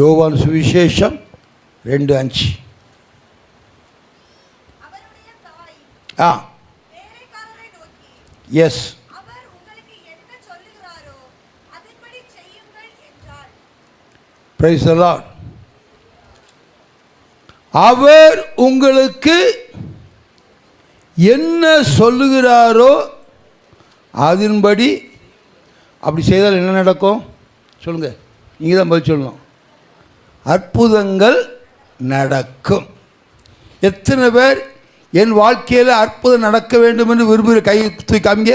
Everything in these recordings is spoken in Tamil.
யோவான் சுவிசேஷம் 2:5. எஸ். Praise the lord. அவர் உங்களுக்கு என்ன சொல்லுகிறாரோ அதன்படி அப்படி செய்தால் என்ன நடக்கும் சொல்லுங்கள். நீங்கள் தான் பதில் சொல்லணும். அற்புதங்கள் நடக்கும். எத்தனை பேர் என் வாழ்க்கையில் அற்புதம் நடக்க வேண்டும் என்று விரும்புகிற கை தூக்கி காமிங்க.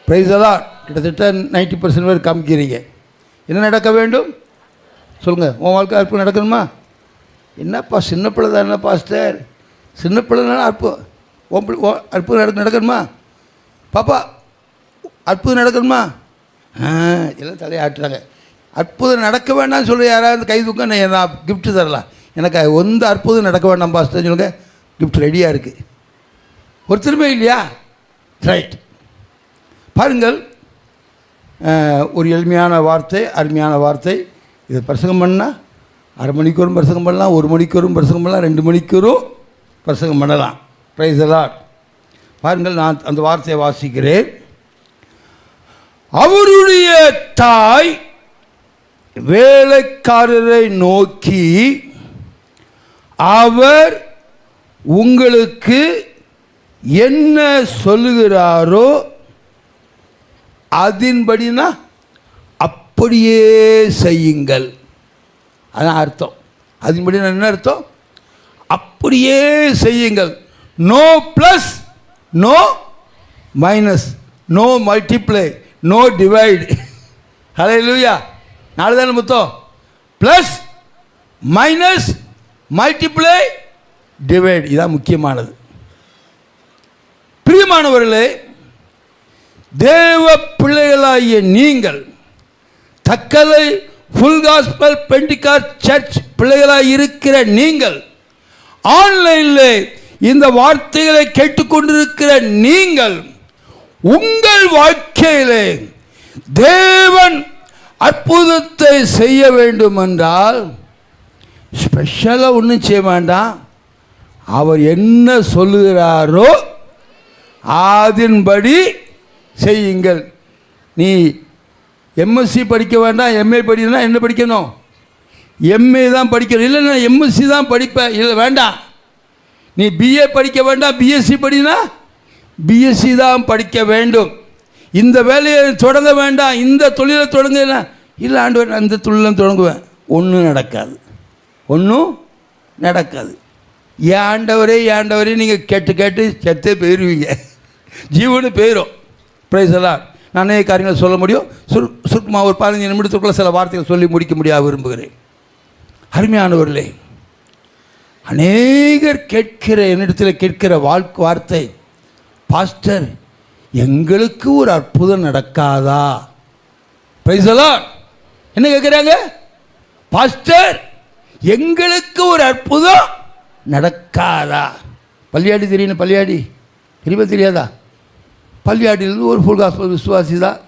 Price the Lord. கிட்டத்தட்ட 90% பேர் காமிக்கிறீங்க. என்ன நடக்க வேண்டும் சொல்லுங்கள். உன் வாழ்க்கை அற்புதம் நடக்கணுமா? என்னப்பா சின்ன பிள்ளை தான், என்ன பாஸ்டர் சின்ன பிள்ளைனால அற்புதம் நடக்கணுமா? பாப்பா அற்புதம் நடக்கணுமா? எல்லாம் தலையை ஆட்டுறாங்க. அற்புதம் நடக்க வேண்டாம்னு சொல்லி யாராவது கை தூக்க நான் கிஃப்ட்டு தரலாம். எனக்கு எந்த அற்புதம் நடக்க வேண்டாம் பாஸ்டர் சொல்லுங்கள். கிஃப்ட் ரெடியாக இருக்குது. ஒருத்தருமே இல்லையா? ரைட். பாருங்கள், ஒரு எளிமையான வார்த்தை, அருமையான வார்த்தை. இது பிரசங்கம் பண்ணால் அரை மணிக்கூறும் பிரசங்கம் பண்ணலாம், 1 மணிக்கூறும் பிரசங்கம் பண்ணலாம், 2 மணிக்கூறும் பிரசங்கம் பண்ணலாம். Price the Lord. பாருங்கள், நான் அந்த வார்த்தையை வாசிக்கிறேன். அவருடைய தாய் வேலைக்காரரை நோக்கி, அவர் உங்களுக்கு என்ன சொல்லுகிறாரோ அதன்படினா அப்படியே செய்யுங்கள். அதான் அர்த்தம். அதன்படி என்ன அர்த்தம்? அப்படியே செய்யுங்கள். No plus, no minus, no multiply, no divide. Hallelujah. நாலு தானே மொத்தம். Plus minus multiply divide. இதான் முக்கியமானது. பிரியமானவர்களே, தேவ பிள்ளைகளாகிய நீங்கள், Thuckalay full gospel pentecost church பிள்ளைகளாக இருக்கிற நீங்கள், ஆன்லைனில் இந்த வார்த்தைகளை கேட்டுக்கொண்டிருக்கிற நீங்கள், உங்கள் வாழ்க்கையிலே தேவன் அற்புதத்தை செய்ய வேண்டும் என்றால் ஸ்பெஷலாக ஒன்றும் செய்ய வேண்டாம். அவர் என்ன சொல்லுகிறாரோ அதன்படி செய்யுங்கள். நீ எம்எஸ்சி படிக்க வேண்டாம், எம்ஏ படிக்கணும்னா என்ன படிக்கணும்? எம்ஏ தான் படிக்கணும். இல்லை நான் எம்எஸ்சி தான் படிப்பேன். இல்லை வேண்டாம். நீ பிஏ படிக்க வேண்டாம், பிஎஸ்சி படினா பிஎஸ்சி தான் படிக்க வேண்டும். இந்த வேலையை தொடங்க வேண்டாம், இந்த தொழிலை தொடங்க. இல்லை ஆண்டவர் நான் இந்த தொழிலும் தொடங்குவேன். ஒன்றும் நடக்காது, ஒன்றும் நடக்காது. ஏன் ஆண்டவரே நீங்கள் கேட்டு கேட்டு செத்தே போயிடுவீங்க, ஜீவனு போயிடும். Price the Lord. நானே காரியங்களை சொல்ல முடியும். சுருக்கமாக ஒரு 15 நிமிடத்துக்குள்ளே சில வார்த்தைகள் சொல்லி முடிக்க முடியாது விரும்புகிறேன். அருமையானவர்களே, அநேகர் கேட்கிற என்னிடத்தில் கேட்கிற வார்த்தை, பாஸ்டர் எங்களுக்கு ஒரு அற்புதம் நடக்காதா? Price the Lord. என்ன கேட்குறாங்க? பாஸ்டர் எங்களுக்கு ஒரு அற்புதம் நடக்காதா? பள்ளியாடி தெரியும். பள்ளியாடி தெரியுமா தெரியாதா? பள்ளியாடியிலிருந்து ஒரு ஃபுல் காஸ்பல் விசுவாசி தான்.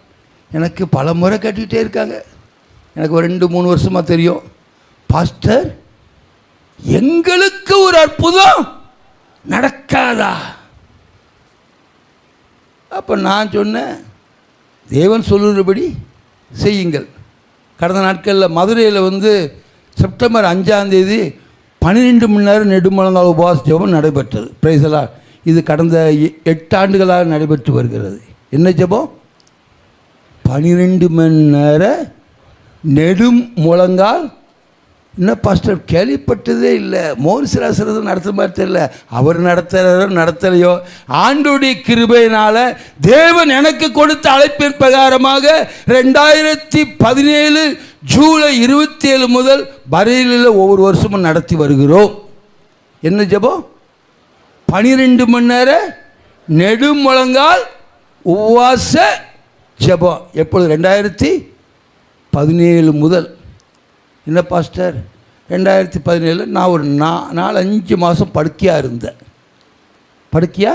எனக்கு பல முறை கேட்டுக்கிட்டே இருக்காங்க. எனக்கு ஒரு 2-3 வருஷமாக தெரியும். பாஸ்டர் எங்களுக்கு ஒரு அற்புதம் நடக்காதா? அப்போ நான் சொன்னேன், தேவன் சொல்லுறபடி செய்யுங்கள். கடந்த நாட்களில் மதுரையில் செப்டம்பர் 5ஆம் தேதி 12 மணி நேரம் நெடுமுழங்கால் உபவாச ஜெபம் நடைபெற்றது. Price the Lord. இது கடந்த 8 ஆண்டுகளாக நடைபெற்று வருகிறது. என்ன ஜெபம்? 12 மணி நேர நெடுமுழங்கால். என்ன பாஸ்டர் கேள்விப்பட்டதே இல்லை. மோரிசிராசரதை நடத்துகிற மாதிரி தெரியல. அவர் நடத்துகிறாரோ நடத்தலையோ, ஆண்டோடைய கிருபையினால் தேவன் எனக்கு கொடுத்த அழைப்பின் பிரகாரமாக 2017 ஜூலை 27 முதல் பரேலியில் ஒவ்வொரு வருஷமும் நடத்தி வருகிறோம். என்ன ஜெபம்? 12 மணி நேர நெடுமுழங்கால் உபவாச ஜெபம். எப்பொழுது? 2017 முதல். என்ன பாஸ்டர் 2017 நான் ஒரு 4-5 மாதம் படுக்கையாக இருந்தேன். படுக்கையா?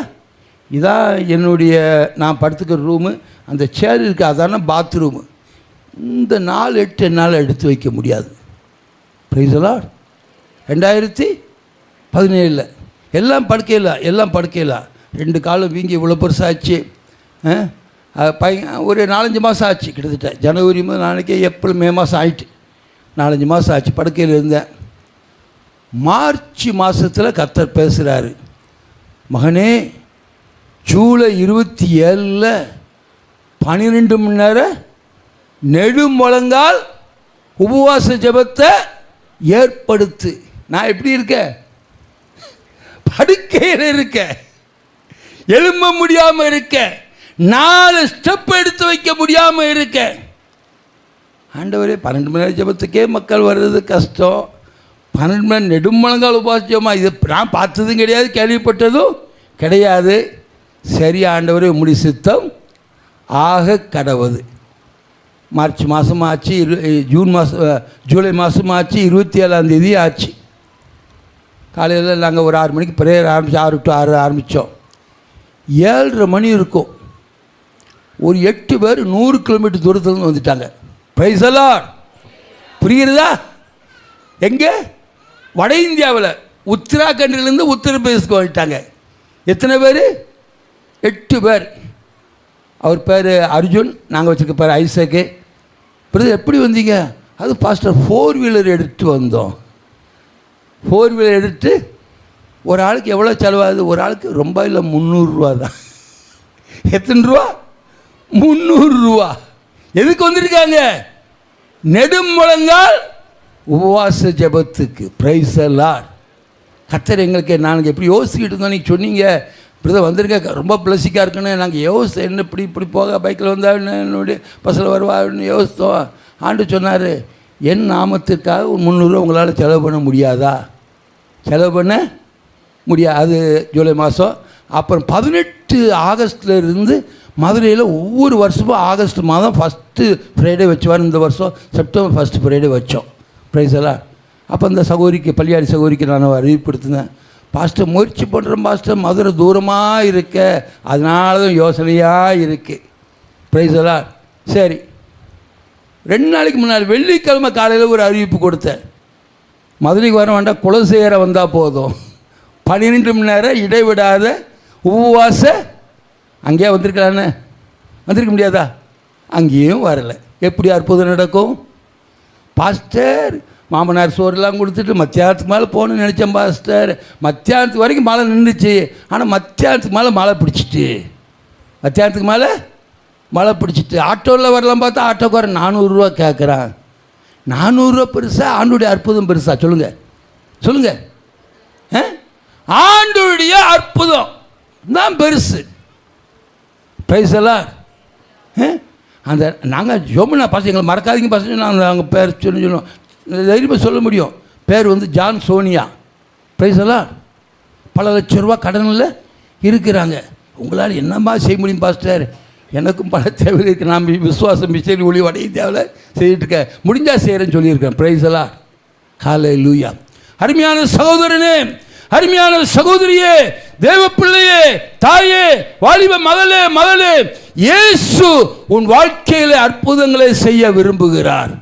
இதான் என்னுடைய நான் படுத்துக்கிற ரூமு. அந்த சேர் இருக்குது, அதான பாத்ரூமு. இந்த 4-8 என்னால் எடுத்து வைக்க முடியாது. Price the Lord. 2017 எல்லாம் படுக்கையில் 2 காலும் வீங்கி இவ்வளோ பெருசாச்சு. ஒரு 4-5 மாதம் ஆச்சு, கிட்டத்தட்ட ஜனவரி நாளைக்கே ஏப்ரல் மே மாதம் ஆயிட்டு 4-5 மாதம் ஆச்சு படுக்கையில் இருந்தேன். மார்ச் மாதத்தில் கர்த்தர் பேசுகிறாரு, மகனே ஜூலை 27 12 மணி நேரம் நெடுமுழங்கால் உபவாச ஜெபத்தை ஏற்படுத்து. நான் எப்படி இருக்கேன்? படுக்கையில் இருக்கேன், எழும்ப முடியாமல் இருக்கேன், 4 ஸ்டெப் எடுத்து வைக்க முடியாமல் இருக்கேன். ஆண்டவரே 12 மணி நேரம் ஜெபத்துக்கே மக்கள் வர்றது கஷ்டம், 12 மணி நேரம் நெடுமுழங்கால் உபவாசமா? இது நான் பார்த்ததும் கிடையாது, கேள்விப்பட்டதும் கிடையாது. சரி ஆண்டவரே உம்முடைய சித்தம் ஆக கடவுது. மார்ச் மாதம் ஆச்சு, ஜூலை மாதம் ஆச்சு, 27ஆம் ஆச்சு. காலையில் நாங்கள் ஒரு 6 மணிக்கு ப்ரேயர் ஆரம்பித்தோம், 6 to 6 ஆரம்பித்தோம். 7:30 மணி இருக்கும், ஒரு 8 பேர் 100 கிலோமீட்டர் தூரத்துலேருந்து வந்துட்டாங்க. Price the Lord. புரிகிறதா? எங்கே? வட இந்தியாவில் உத்தராகண்டிலேருந்து உத்தரப்பிரதேசுக்கு வந்துட்டாங்க. எத்தனை பேர்? 8 பேர். அவர் பேர் அர்ஜுன், நாங்கள் வச்சுருக்க பேர் ஐசக்கு. பிரதர் எப்படி வந்தீங்க? அது பாஸ்டர் 4 வீலர் எடுத்து வந்தோம். 4 வீலர் எடுத்து ஒரு ஆளுக்கு எவ்வளோ செலவாகுது? ஒரு ஆளுக்கு ரொம்ப இல்லை, 300 ரூபா தான். எத்தனை ரூபா? 300 ரூபா. எதுக்கு வந்திருக்காங்க? நெடுமுழங்கால் உபவாச ஜெபத்துக்கு. Price the Lord. கர்த்தர் எங்களுக்கு நாங்கள் எப்படி யோசிச்சுக்கிட்டு இருந்தோம், நீங்கள் சொன்னீங்க பிரதர் வந்திருக்க ரொம்ப பிளஸிக்காக இருக்குன்னு. நாங்கள் யோசித்தோம், என்ன இப்படி போக பைக்கில் வந்தால் என்னுடைய பஸ்ஸில் வருவான்னு யோசித்தோம். ஆண்டு சொன்னார், என் நாமத்திற்காக 300 ரூபா உங்களால் செலவு பண்ண முடியாதா? செலவு பண்ண முடியாது. அது ஜூலை மாதம். அப்புறம் 18 ஆகஸ்டில் இருந்து மதுரையில் ஒவ்வொரு வருஷமும் ஆகஸ்ட் மாதம் ஃபஸ்ட்டு ஃப்ரைடே வச்சுவார். இந்த வருஷம் செப்டம்பர் 1 ஃப்ரைடே வச்சோம். ப்ரைஸ் எல்லாம். அப்போ இந்த சகோதரிக்கு, பள்ளியாடி சகோதரிக்கு நான் அறிவிப்படுத்தினேன், பாஸ்டர் முயற்சி பண்ணுறேன் பாஸ்டர், மதுரை தூரமாக இருக்க, அதனால தான் யோசனையாக இருக்குது. ப்ரைஸ் எல்லாம். சரி, 2 நாளைக்கு முன்னாடி வெள்ளிக்கிழமை காலையில் ஒரு அறிவிப்பு கொடுத்தேன், மதுரைக்கு வர வேண்டாம், குலசேகர வந்தால் போதும், 12 மணி நேரம் இடைவிடாத உபவாச. அங்கேயே வந்திருக்கலான்னு, வந்திருக்க முடியாதா? அங்கேயும் வரலை. எப்படி அற்புதம் நடக்கும்? பாஸ்டர் மாமனார் சோறுலாம் கொடுத்துட்டு மத்தியானத்துக்கு மேலே போகணுன்னு நினச்சேன் பாஸ்டர். மத்தியானத்துக்கு வரைக்கும் மழை நின்றுச்சு, ஆனால் மத்தியானத்துக்கு மேலே மழை பிடிச்சிட்டு, மத்தியானத்துக்கு மேலே மழை பிடிச்சிட்டு ஆட்டோவில் வரலாம் பார்த்தா ஆட்டோக்கார 400 ரூபா கேட்குறான். 400 ரூபா பெருசா, ஆண்டுடைய அற்புதம் பெருசா? சொல்லுங்கள். ஆண்டுடைய அற்புதம் தான் பெருசு. பிரைஸ் எல்லாம். அந்த நாங்கள் ஜோமனா பாச எங்களை மறக்காதீங்க பாச, நாங்கள் பேர் சொல்லுவோம், தைரியமாக சொல்ல முடியும். பேர் வந்து ஜான் சோனியா. பிரைஸ் எல்லாம். பல லட்சம் ரூபா கடனில் இருக்கிறாங்க. உங்களால் என்னம்மா செய்ய முடியும் பாஸ்டர்? எனக்கும் பல தேவை இருக்குது, நான் விசுவாசம் மிஷனரி ஒளி வடைய தேவையில் செய்துட்டுருக்கேன், முடிஞ்சால் செய்கிறேன்னு சொல்லியிருக்கேன். பிரைஸ் எல்லாம். ஹல்லேலூயா. அருமையான சகோதரனே, அருமையான சகோதரியே, தேவ பிள்ளையே, தாயே, வாலிப மகளே, இயேசு உன் வாழ்க்கையில் அற்புதங்களை செய்ய விரும்புகிறார்.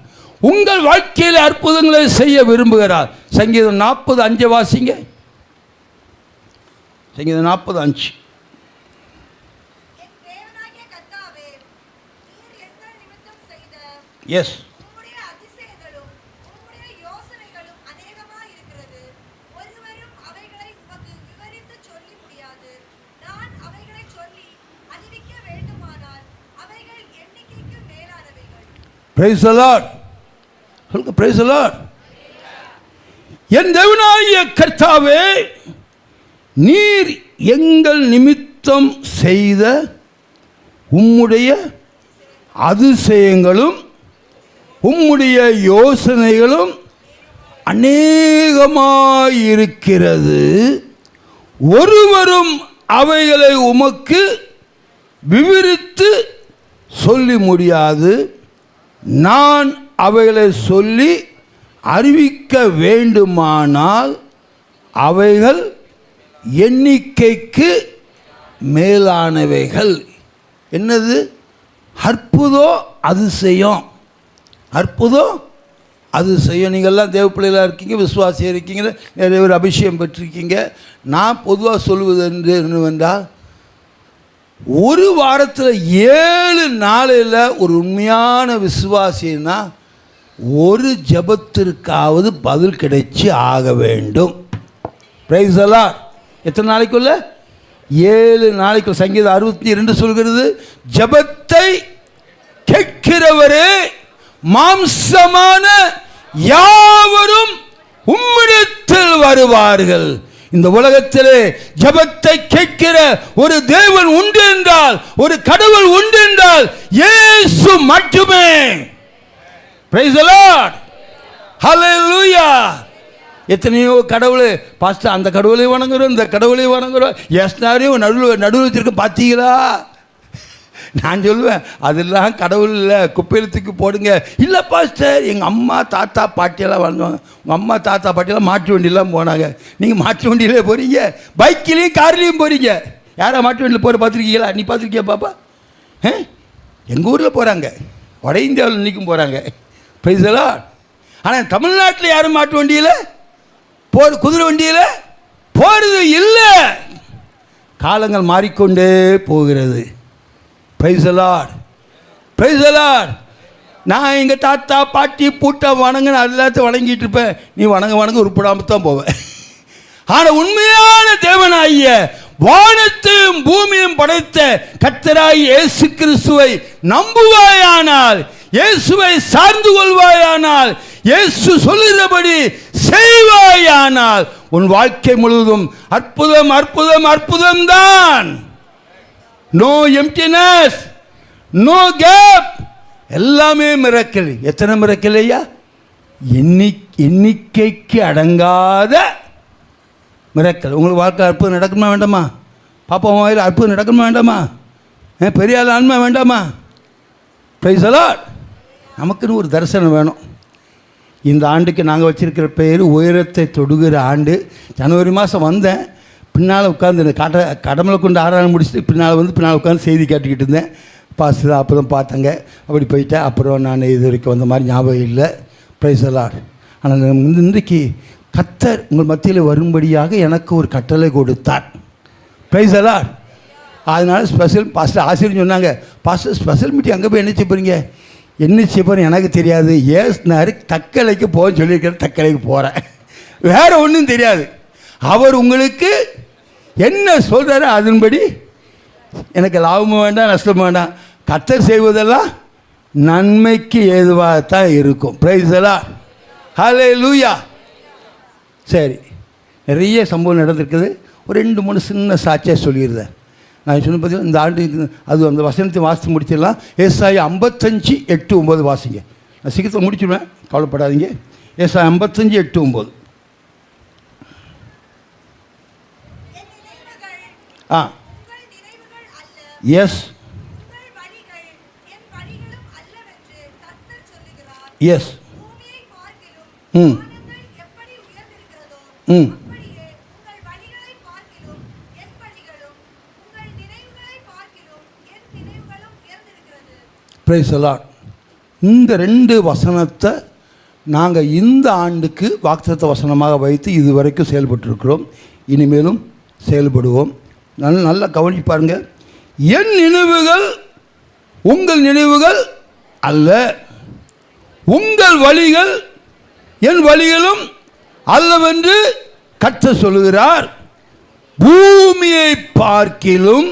உங்கள் வாழ்க்கையில் அற்புதங்களை செய்ய விரும்புகிறார். சங்கீதம் 40:5 வாசிங்க. சங்கீதம் 40:5. Yes. Praise the Lord. Praise the Lord. என் தேவனாகிய கர்த்தாவே, நீர் எங்கள் நிமித்தம் செய்த உம்முடைய அதிசயங்களும் உம்முடைய யோசனைகளும் அநேகமாயிருக்கிறது. ஒருவரும் அவைகளை உமக்கு விவரித்து சொல்லி முடியாது. நான் அவைகளை சொல்லி அறிவிக்க வேண்டுமானால் அவைகள் எண்ணிக்கைக்கு மேலானவைகள். என்னது? அற்புதம் அதிசயம், அற்புதம் அது செய்ய. நீங்கள்லாம் தேவ பிள்ளைகளாக இருக்கீங்க, விசுவாசியாக இருக்கீங்க, நிறைய பேர் அபிஷேகம் பெற்றிருக்கீங்க. நான் பொதுவாக சொல்லுவது என்னவென்றால், ஒரு வாரத்தில் 7 நாளில் ஒரு உண்மையான விசுவாசின்னா ஒரு ஜெபத்திற்காவது பதில் கிடைச்சி ஆக வேண்டும். Price the Lord. எத்தனை நாளைக்குள்ள? 7 நாளைக்குள்ள. சங்கீதம் 62 சொல்கிறது, ஜெபத்தை கேட்கிறவரே மாம்சமான யாவரும் உம்மிடத்தில் வருவார்கள். இந்த உலகத்திலே ஜெபத்தை கேட்கிற ஒரு தேவன் உண்டு என்றால், ஒரு கடவுள் உண்டு என்றால் இயேசு மட்டுமே. Praise the lord. ஹல்லேலூயா. எத்தனையோ கடவுள் பாஸ்டர், அந்த கடவுளை வணங்குறோம், இந்த கடவுளை வணங்குறோம், எஸ்னாரையும் நடுவில் வச்சிருக்க பார்த்தீங்களா? நான் சொல்லுவேன், அதெல்லாம் கடவுள் இல்லை, குப்பையிலத்துக்கு போடுங்க. இல்லை பாஸ்டர், எங்கள் அம்மா தாத்தா பாட்டியெல்லாம் வாழ்ந்தாங்க, உங்கள் அம்மா தாத்தா பாட்டியெல்லாம் மாட்டு வண்டியெல்லாம் போனாங்க. நீங்கள் மாட்டு வண்டியிலே போகிறீங்க, பைக்கிலையும் கார்லேயும் போகிறீங்க. யாரா மாட்டு வண்டியில் போகிற பார்த்துருக்கீங்களா? நீ பார்த்துருக்கியா பாப்பா? எங்கள் ஊரில் போகிறாங்க, வட இந்தியாவில் இன்றைக்கும் போகிறாங்க. Price the Lord. ஆனால் தமிழ்நாட்டில் யாரும் மாட்டு வண்டியில் குதிரை வண்டியில் போகிறது இல்லை. காலங்கள் மாறிக்கொண்டே போகிறது. Praise the Lord. Price the Lord. நான் எங்கள் தாத்தா பாட்டி பூட்டா வணங்க எல்லாத்தையும் வணங்கிட்டு இருப்பேன். நீ வணங்க உருப்படாமல் தான் போவேன். ஆனால் உண்மையான தேவனாகிய வானத்தையும் பூமியும் படைத்த கர்த்தராகிய இயேசு கிறிஸ்துவை நம்புவாயானால், இயேசுவை சார்ந்து கொள்வாயானால், இயேசு சொல்லுகிறபடி செய்வாயானால் உன் வாழ்க்கை முழுவதும் அற்புதம் அற்புதம் அற்புதம் தான். நோ எம்ப்டினஸ், நோ கேப், எல்லாமே மிரக்கல். எத்தனை மிரக்கல் ஐயா? எண்ணிக்கைக்கு அடங்காத மிரக்கல். உங்களுக்கு வாழ்க்கை அற்புதம் நடக்குமா வேண்டாமா? பாப்பா வாயில் அற்புதம் நடக்குமா வேண்டாமா? பெரிய ஆள் ஆன்மா வேண்டாமா? Price the Lord. நமக்குன்னு ஒரு தரிசனம் வேணும். இந்த ஆண்டுக்கு நாங்கள் வச்சுருக்கிற பேர் உயரத்தை தொடுகிற ஆண்டு. ஜனவரி மாதம் வந்தேன், பின்னால் உட்காந்து கடமலை கொண்டு ஆராதனை முடிச்சுட்டு பின்னால் உட்காந்து செய்தி கேட்டுக்கிட்டு இருந்தேன். பாஸ்டர் அப்போ தான் பார்த்தேங்க, அப்படி போயிட்டேன். அப்புறம் நான் இது வரைக்கும் வந்த மாதிரி ஞாபகம் இல்லை. Price the Lord. ஆனால் இன்றைக்கு கர்த்தர் உங்கள் மத்தியில் வரும்படியாக எனக்கு ஒரு கட்டளை கொடுத்தார். Price the Lord. அதனால் ஸ்பெஷல் பாஸ்டர் ஆசிரியர் சொன்னாங்க, பாஸ்டர் ஸ்பெஷல் மீட்டிங் அங்கே போய் என்ன செய்ய போகிறீங்க? என்ன செய்ய போகிறேன் எனக்கு தெரியாது. ஏசுனாரு தக்கலைக்கு போன்னு சொல்லியிருக்கிற, தக்கலைக்கு போகிறேன், வேறு ஒன்றும் தெரியாது. அவர் உங்களுக்கு என்ன சொல்கிறாரோ அதன்படி, எனக்கு லாபமும் வேண்டாம் நஷ்டமும் வேண்டாம், கர்த்தர் செய்வதெல்லாம் நன்மைக்கு ஏதுவாகத்தான் இருக்கும். Praise the lord. ஹல்லேலூயா. சரி, நிறைய சம்பவம் நடந்திருக்குது. ஒரு 2-3 சின்ன சாட்சியாக சொல்லியிருந்தேன். நான் சொன்ன பார்த்தீங்கன்னா இந்த ஆண்டு அது அந்த வசனத்தை வாசித்து முடிச்சிடலாம். ஏசாயா 55:8-9 வாசிங்க. நான் சீக்கிரத்தில் முடிச்சுடுவேன், கவலைப்படாதீங்க. ஏசாயா 55:8-9. Yes yes. Praise the lord. இந்த 2 வசனத்தை நாங்கள் இந்த ஆண்டுக்கு வாக்குத்தத்த வசனமாக வைத்து இதுவரைக்கும் செயல்பட்டுருக்கிறோம். இனிமேலும் செயல்படுவோம். நல்லா கவனிச்சு பாருங்க. என் நினைவுகள் உங்கள் நினைவுகள் அல்ல, உங்கள் வழிகள் என் வழிகளும் அல்லவென்று கர்த்தர் சொல்லுகிறார். பூமியை பார்க்கிலும்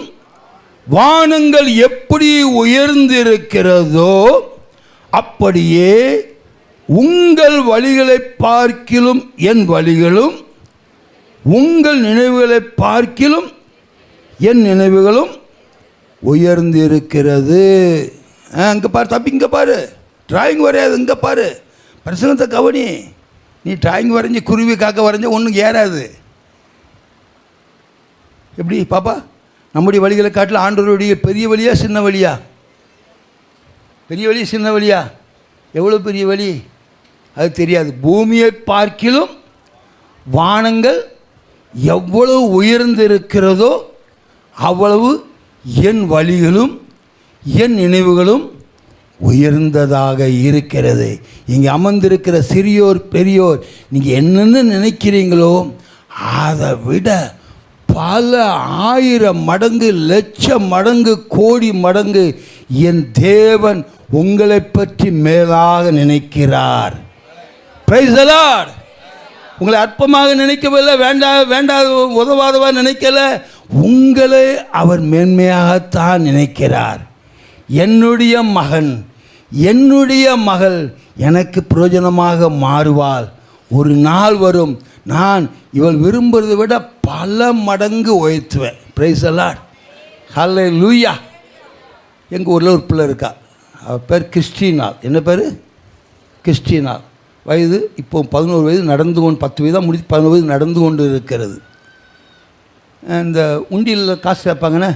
வானங்கள் எப்படி உயர்ந்திருக்கிறதோ அப்படியே உங்கள் வழிகளை பார்க்கிலும் என் வழிகளும், உங்கள் நினைவுகளை பார்க்கிலும் என் நினைவுகளும் உயர்ந்திருக்கிறது. அங்கே பாரு தம்பி, இங்கே பாரு, டிராயிங் வரையாது, இங்கே பாரு, பிரசங்கத்தை கவனி. நீ டிராயிங் வரைஞ்சி குருவி காக்க வரைஞ்ச ஒன்றும் ஏறாது. எப்படி பாப்பா? நம்முடைய வழிகளை காட்டில் ஆண்டவருடைய பெரிய வழியா சின்ன வழியா? பெரிய வழி சின்ன வழியா? எவ்வளோ பெரிய வழி அது தெரியாது. பூமியை பார்க்கிலும் வானங்கள் எவ்வளவு உயர்ந்திருக்கிறதோ அவ்வளவு என் வழிகளும் என் நினைவுகளும் உயர்ந்ததாக இருக்கிறது. இங்கே அமர்ந்திருக்கிற சிறியோர் பெரியோர், நீங்கள் என்னென்னு நினைக்கிறீங்களோ அதை விட பல 1000 மடங்கு, லட்சம் மடங்கு, கோடி மடங்கு என் தேவன் உங்களை பற்றி மேலாக நினைக்கிறார். Price the Lord. உங்களை அற்பமாக நினைக்கவில்லை, வேண்டாத உதவாதவா நினைக்கல. உங்களை அவர் மேன்மையாகத்தான் நினைக்கிறார். என்னுடைய மகன், என்னுடைய மகள் எனக்கு பிரயோஜனமாக மாறுவாள். ஒரு நாள் வரும், நான் இவள் விரும்புறதை விட பல மடங்கு உயர்த்துவேன். Price the lord. ஹல்லேலூயா. எங்கள் ஊரில் ஒரு பிள்ளை இருக்கா, அவள் பேர் கிறிஸ்டினாள். என்ன பேர்? கிறிஸ்டினாள். வயது இப்போ 11 வயது நடந்து கொண்டு, 10 வயதாக முடித்து 11 வயது நடந்து கொண்டு இருக்கிறது. இந்த உண்டியில் காசு கேட்பாங்கண்ணே.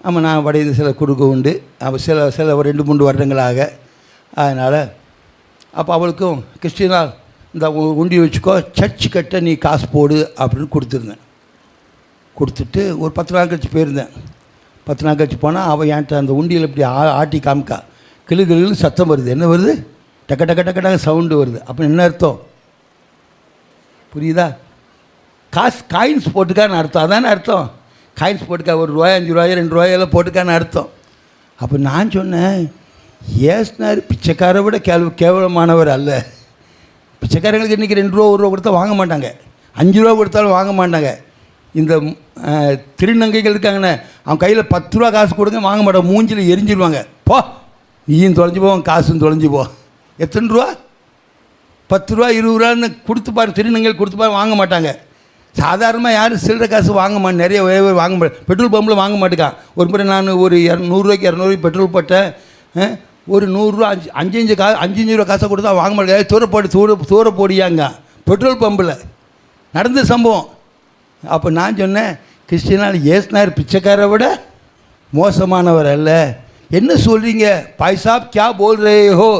ஆமாம், நான் வடையில் சில கொடுக்க உண்டு. அப்போ சில 2-3 வருடங்களாக. அதனால் அப்போ அவளுக்கும் கிறிஸ்டினால் இந்த உண்டி வச்சுக்கோ, சர்ச் கட்ட நீ காசு போடு அப்படின்னு கொடுத்துருந்தேன். கொடுத்துட்டு ஒரு 10 நாள் கழிச்சு போயிருந்தேன். 10 நாள் கழிச்சு போனால் அவள் என்கிட்ட அந்த உண்டியில் இப்படி ஆட்டி காமிக்கா. கிளுகிளுன்னு சத்தம் வருது. என்ன வருது? டக்க டக்க டக்க டக்க சவுண்டு வருது. அப்போ என்ன அர்த்தம் புரியுதா? காயின்ஸ் போட்டுக்கான்னு அர்த்தம். அதானே அர்த்தம். காயின்ஸ் போட்டுக்கா, ₹1, ₹5, ₹2 போட்டுக்கான்னு அர்த்தம். அப்போ நான் சொன்னேன், ஏசுனார் பிச்சைக்காரை விட கேவலமானவர் அல்ல. பிச்சைக்காரங்களுக்கு இன்றைக்கி ₹2, ₹1 கொடுத்தா வாங்க மாட்டாங்க, ₹5 கொடுத்தாலும் வாங்க மாட்டாங்க. இந்த திருநங்கைகள் இருக்காங்கண்ணே, அவன் கையில் ₹10 காசு கொடுங்க, வாங்க மாட்டாங்க, மூஞ்சில் எரிஞ்சிடுவாங்க. போ, நீயும் தொலைஞ்சி போ, காசும் தொலைஞ்சி போ. எத்தனை ரூபா? ₹10, ₹20 கொடுத்து பாரு. திருநங்கைகள் கொடுத்து பாரு, வாங்க மாட்டாங்க. சாதாரணமாக யாரும் சில்லறை காசு வாங்க மாட்டேன். நிறைய வாங்க மாட்டேன். பெட்ரோல் பம்பில் வாங்க மாட்டேக்கான். ஒரு முறை நான் ஒரு ₹100, ₹200 பெட்ரோல் போட்டேன். ஒரு ₹100, ₹5 காசை கொடுத்தா வாங்க மாட்டேங்க. தூர போடியாங்க பெட்ரோல் பம்பில் நடந்த சம்பவம். அப்போ நான் சொன்னேன், கிறிஸ்டினால் ஏசுனார் பிச்சைக்காரை விட மோசமானவர் அல்ல. என்ன சொல்கிறீங்க? பாய் சாப் क्या बोल रहे हो?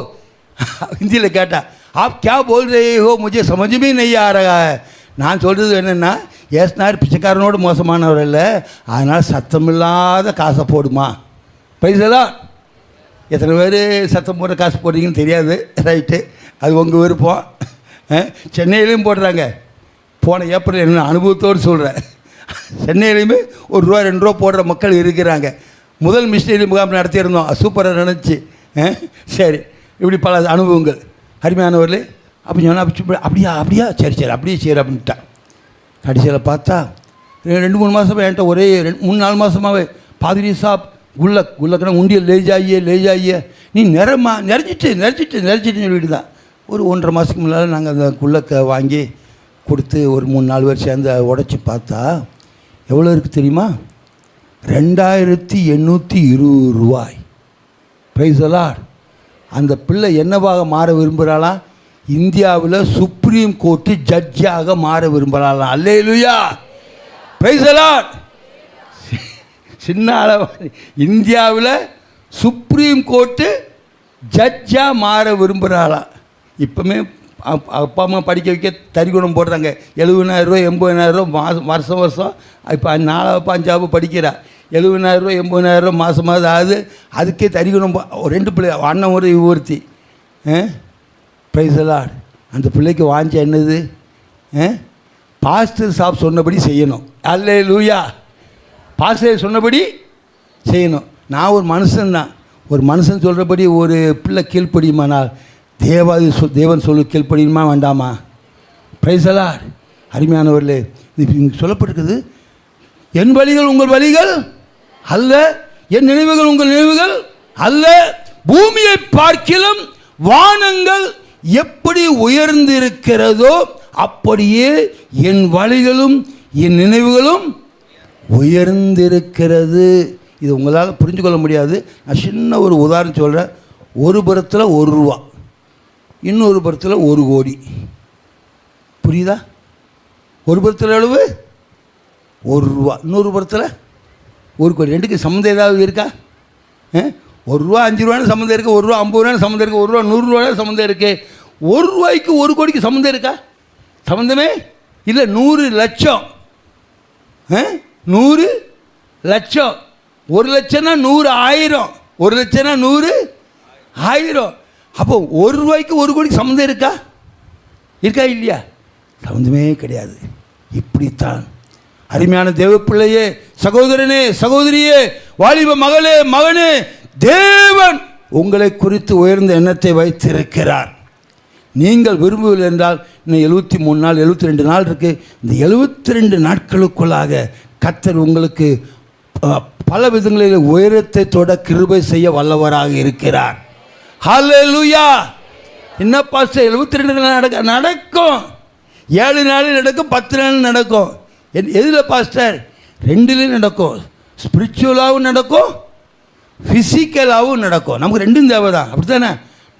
ஹிந்தியில் கேட்டா, आप क्या बोल रहे हो? मुझे समझ में नहीं आ रहा है. நான் சொல்கிறது என்னென்னா, ஏசுனார் பிச்சைக்காரனோடு மோசமானவர் இல்லை, அதனால் சத்தமில்லாத காசை போடுமா. பைசலாம் எத்தனை பேர் சத்தம் போடுற காசு போடுறீங்கன்னு தெரியாது. ரைட்டு, அது உங்கள் விருப்பம். சென்னையிலையும் போடுறாங்க. போன ஏப்ரல் என்ன அனுபவத்தோடு சொல்கிறேன். சென்னையிலையுமே ₹1, ₹2 போடுற மக்கள் இருக்கிறாங்க. முதல் மிஷினரி முகாம் நடத்தியிருந்தோம், சூப்பராக நினச்சி. சரி, இப்படி பல அனுபவங்கள். அருமையானவர்களே, அப்படி சொன்னால் அப்படியா சரி அப்படியே அப்படின்ட்டான். கடைசியில் பார்த்தா 2-3 மாதமாக என்கிட்ட ஒரே 3-4 மாதமாகவே பாதிரி சாப் குல்லக்கனா உண்டியல் லேஜாயியே நீ நிறைச்சிட்டு சொல்லிட்டு தான். ஒரு 1.5 மாதத்துக்கு முன்னால் நாங்கள் அந்த குள்ளக்கை வாங்கி கொடுத்து ஒரு 3-4 பேர் சேர்ந்து உடச்சி பார்த்தா எவ்வளோ இருக்குது தெரியுமா? ₹2820. Price the Lord. அந்த பிள்ளை என்னவாக மாற விரும்புகிறாளா? இந்தியாவில் சுப்ரீம் கோர்ட்டு ஜட்ஜாக மாற விரும்புகிறாளாம். அல்லேலூயா, பிரைஸ் தி லார்ட். சின்ன அளவு இந்தியாவில் சுப்ரீம் கோர்ட்டு ஜட்ஜாக மாற விரும்புகிறாளாம். இப்போமே அப்பா அம்மா படிக்க வைக்க தறிகுணம் போடுறாங்க. ₹70,000 ₹80,000 வருஷம். இப்போ 4 5 படிக்கிறா. ₹70,000 ₹80,000 மாதமாவது ஆகுது. அதுக்கே தறிகுணம் 2 பிள்ளை, அண்ணன் ஒரு ஒருத்தி. Price the Lord. அந்த பிள்ளைக்கு வாஞ்ச என்னது? பாஸ்டர் சாப் சொன்னபடி செய்யணும். அல்லேலூயா. பாஸ்டர் சொன்னபடி செய்யணும். நான் ஒரு மனுஷன்தான். ஒரு மனுஷன் சொல்கிறபடி ஒரு பிள்ளை கீழ்ப்படியுமானால் தேவன் சொல்லு கீழ்ப்படியுமா வேண்டாமா? Price the Lord. அருமையானவர்களே, இது சொல்லப்பட்டிருக்குது, என் வழிகள் உங்கள் வழிகள் அல்ல, என் நினைவுகள் உங்கள் நினைவுகள் அல்ல. பூமியை பார்க்கிலும் வானங்கள் எப்படி உயர்ந்திருக்கிறதோ அப்படியே என் வழிகளும் என் நினைவுகளும் உயர்ந்திருக்கிறது. இது உங்களால் புரிஞ்சு கொள்ள முடியாது. நான் சின்ன ஒரு உதாரணம் சொல்கிறேன். ஒரு புறத்தில் ₹1, இன்னொரு புறத்தில் ₹1 கோடி. புரியுதா? ஒரு புறத்தில் எவ்வளவு? ₹1, இன்னொரு புறத்தில் ₹1 கோடி. ரெண்டுக்கு சம்மந்தம் ஏதாவது இருக்கா? ₹1 ₹5 சம்மந்தம் இருக்குது, ₹1 ₹50 சம்மந்தம் இருக்குது, ₹1 ₹100 சம்மந்தம் இருக்குது. ₹1க்கு ₹1 கோடிக்கு சம்மந்தம் இருக்கா? சம்மந்தமே இல்லை. 100 லட்சம், 100 லட்சம். 1 லட்சம்னா 100 ஆயிரம், 1 லட்சம்னா 100 1000. அப்போ ₹1 1 கோடிக்கு சம்மந்தம் இருக்கா இல்லையா? சம்மந்தமே கிடையாது. இப்படித்தான் அருமையான தேவ பிள்ளையே, சகோதரனே, சகோதரியே, வாலிப மகளே, மகனே, தேவன் உங்களை குறித்து உயர்ந்த எண்ணத்தை வைத்திருக்கிறார். நீங்கள் விரும்பவில்லை என்றால் இன்னும் 73 நாள் 72 நாள் இருக்குது. இந்த 72 நாட்களுக்குள்ளாக கர்த்தர் உங்களுக்கு பல விதங்களில் உயரத்தை தொட கிருபை செய்ய வல்லவராக இருக்கிறார். ஹல்லேலூயா. என்ன பாஸ்டர் 72 நாள் நடக்கும், 7 நாள் நடக்கும், 10 நாள் நடக்கும். எதில் பாஸ்டர்? 2லையும் நடக்கும். ஸ்பிரிச்சுவலாகவும் நடக்கும், ஃபிசிக்கலாகவும் நடக்கும். நமக்கு 2ம் தேவை தான். அப்படி தானே?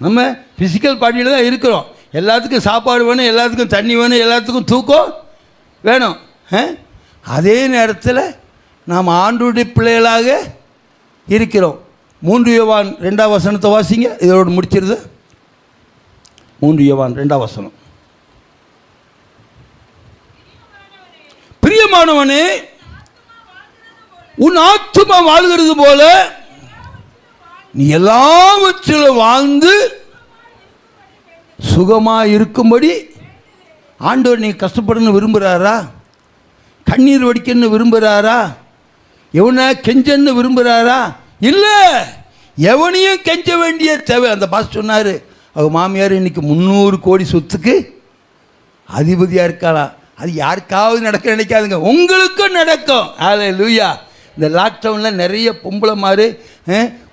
நம்ம ஃபிசிக்கல் பாடியில் தான் இருக்கிறோம். எல்லாத்துக்கும் சாப்பாடு வேணும், எல்லாத்துக்கும் தண்ணி வேணும், எல்லாத்துக்கும் தூக்கம் வேணும். அதே நேரத்தில் நாம் ஆண்டவருடைய பிள்ளைகளாக இருக்கிறோம். 3 யோவான் 2ஆம் வசனத்தை வாசிங்க, இதோடு முடிச்சிருது. 3 யோவான் 2ஆம் வசனம். பிரியமானவனே, உன் ஆத்துமா வாழ்கிறது போல நீ எல்லாவற்றிலும் வாழ்ந்து சுகமாக இருக்கும்படி ஆண்டவர் நீ கஷ்டப்படணும்னு விரும்புகிறாரா? கண்ணீர் வடிக்கணும்னு விரும்புகிறாரா? எவனை கெஞ்சன்னு விரும்புகிறாரா? இல்லை, எவனையும் கெஞ்ச வேண்டிய தேவை. அந்த பாஸ் சொன்னார், அவங்க மாமியார் இன்னைக்கு 300 கோடி சொத்துக்கு அதிபதியாக இருக்காளா? அது யாருக்காவது நடக்க நினைக்காதுங்க, உங்களுக்கும் நடக்கும். ஹல்லேலூயா. இந்த லாக்டவுனில் நிறைய பொம்பளை மாதிரி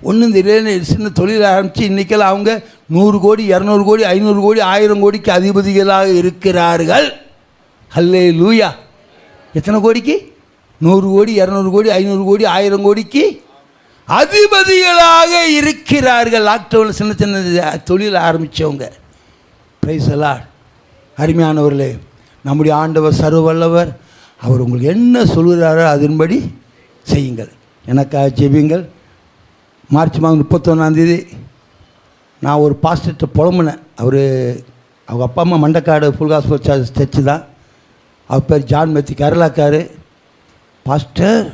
ஒன்றும் தெரியல சின்ன தொழில் ஆரம்பித்து இன்றைக்கெல்லாம் அவங்க 100 கோடி 200 கோடி 500 கோடி 1000 கோடிக்கு அதிபதிகளாக இருக்கிறார்கள். ஹல்லேலூயா. எத்தனை கோடிக்கு? 100 கோடி 200 கோடி 500 கோடி 1000 கோடிக்கு அதிபதிகளாக இருக்கிறார்கள். லாக்டவுனில் சின்ன சின்ன தொழில் ஆரம்பித்தவங்க. Price the Lord. அருமையானவர்களே, நம்முடைய ஆண்டவர் சர்வ வல்லவர். அவர் உங்களுக்கு என்ன சொல்கிறாரோ அதன்படி செய்யுங்கள். எனக்காக ஜெபியுங்கள். மார்ச் மாதம் 31ஆம் நான் ஒரு பாஸ்டர்கிட்ட புலம்புனேன். அவங்க அப்பா அம்மா மண்டக்காடு ஃபுல் காஸ்பல் சர்ச்சு தான். அவர் பேர் ஜான் மெத்தி கேரளாக்காரு. பாஸ்டர்,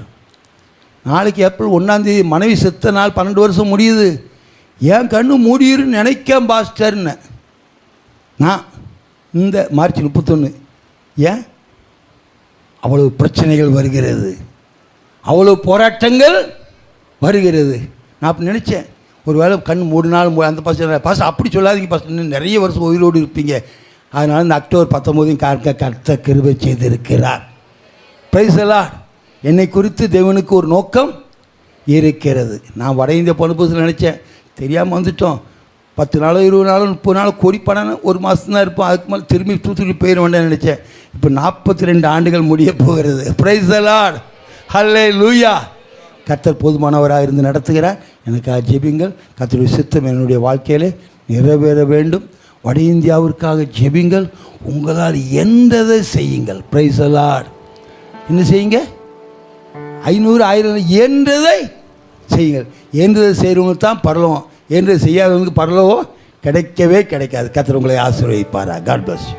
நாளைக்கு ஏப்ரல் 1ஆம் மனைவி செத்த நாள் 12 வருஷம் முடியுது, ஏன் கண்ணு மூடிருன்னு நினைக்கேன் பாஸ்டர்னு. நான் இந்த மார்ச் 31 ஏன் அவ்வளவு பிரச்சனைகள் வருகிறது, அவ்வளோ போராட்டங்கள் வருகிறது. நான் அப்படி நினச்சேன், ஒரு வேளை கண் 3 நாள் அந்த பாஸ்டர் அப்படி சொல்லாதீங்க பாஸ்டர், இன்னும் நிறைய வருஷம் உயிரோடு இருப்பீங்க. அதனால் இந்த அக்டோபர் 19 கர்த்தர் கிருபை செய்திருக்கிறார். Price the Lord. என்னை குறித்து தேவனுக்கு ஒரு நோக்கம் இருக்கிறது. நான் வட இந்தியா போன புதுசில் நினச்சேன், தெரியாமல் வந்துட்டோம், 10 நாளோ 20 நாளோ 30 நாளோ கோடி பணம் 1 மாதம் தான் இருப்போம், அதுக்கு மேலே திரும்பி தூத்துக்குடி போயிட வேண்டாம்னு நினச்சேன். இப்போ 42 ஆண்டுகள் முடிய போகிறது. Praise the lord. ஹல்லேலூயா. கர்த்தர் போதுமானவராக இருந்து நடத்துகிறார். எனக்காக ஜெபிங்கள். கர்த்தருடைய சித்தம் என்னுடைய வாழ்க்கையில் நிறைவேற வேண்டும். வட இந்தியாவிற்காக ஜெபிங்கள். உங்களால் எந்ததை செய்யுங்கள். Price the Lord. என்ன செய்யுங்க? 500 1000 என்றதை செய்யுங்கள். என்றதை செய்கிறவங்களுக்கு தான் பரலோகம், என்று செய்யாதவங்களுக்கு பரலோகம் கிடைக்கவே கிடைக்காது. கர்த்தர் உங்களை ஆசீர்வதிப்பாரா. God bless you.